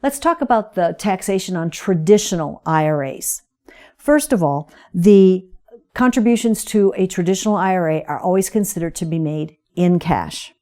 Let's talk about the taxation on traditional IRAs. First of all, the contributions to a traditional IRA are always considered to be made in cash.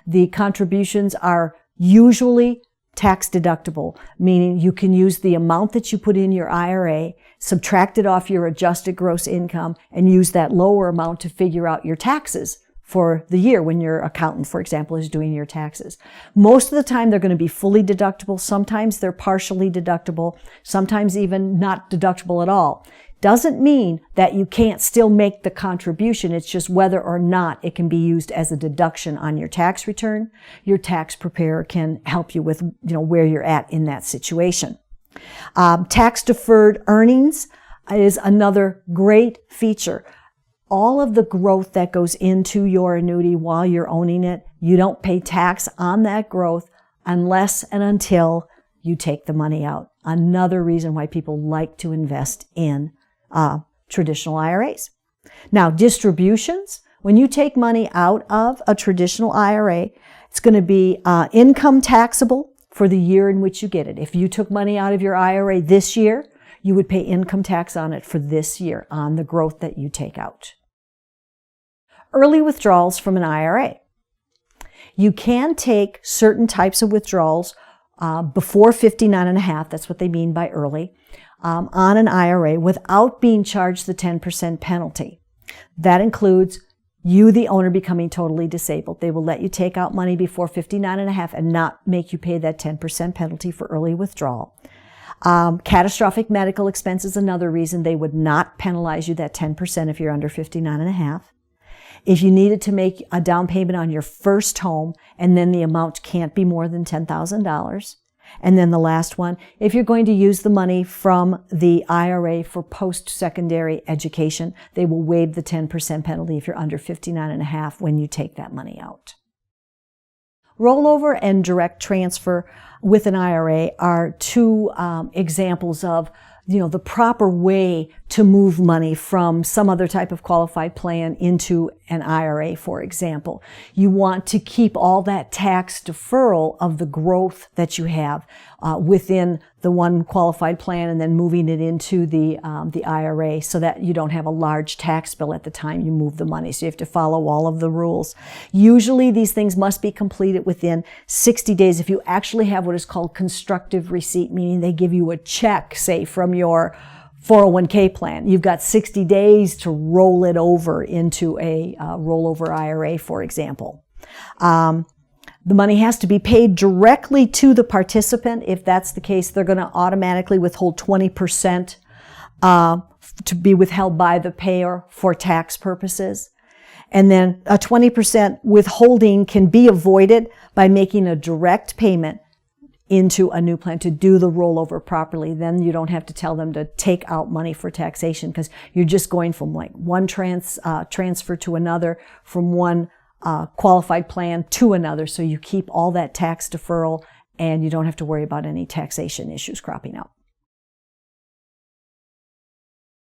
The contributions are usually tax deductible, meaning you can use the amount that you put in your IRA, subtract it off your adjusted gross income, and use that lower amount to figure out your taxes for the year when your accountant, for example, is doing your taxes. Most of the time, they're going to be fully deductible. Sometimes they're partially deductible, sometimes even not deductible at all. Doesn't mean that you can't still make the contribution. It's just whether or not it can be used as a deduction on your tax return. Your tax preparer can help you with, where you're at in that situation. Tax deferred earnings is another great feature. All of the growth that goes into your annuity while you're owning it, you don't pay tax on that growth unless and until you take the money out. Another reason why people like to invest in traditional IRAs. Now, distributions, when you take money out of a traditional IRA, it's going to be income taxable for the year in which you get it. If you took money out of your IRA this year, you would pay income tax on it for this year on the growth that you take out. Early withdrawals from an IRA. You can take certain types of withdrawals before 59 and a half, that's what they mean by early, on an IRA without being charged the 10% penalty. That includes you, the owner, becoming totally disabled. They will let you take out money before 59 and a half and not make you pay that 10% penalty for early withdrawal. Catastrophic medical expense is another reason they would not penalize you that 10% if you're under 59 and a half. If you needed to make a down payment on your first home and then the amount can't be more than $10,000. And then the last one, if you're going to use the money from the IRA for post-secondary education, they will waive the 10% penalty if you're under 59 and a half when you take that money out. Rollover and direct transfer with an IRA are two examples of the proper way to move money from some other type of qualified plan into an IRA, for example. You want to keep all that tax deferral of the growth that you have within the one qualified plan and then moving it into the IRA so that you don't have a large tax bill at the time you move the money. So you have to follow all of the rules. Usually these things must be completed within 60 days if you actually have what is called constructive receipt, meaning they give you a check, say, from your 401k plan. You've got 60 days to roll it over into a rollover IRA, for example. The money has to be paid directly to the participant. If that's the case, they're going to automatically withhold 20% to be withheld by the payer for tax purposes. And then a 20% withholding can be avoided by making a direct payment into a new plan to do the rollover properly. Then you don't have to tell them to take out money for taxation because you're just going from like one transfer to another, from one qualified plan to another. So you keep all that tax deferral and you don't have to worry about any taxation issues cropping up.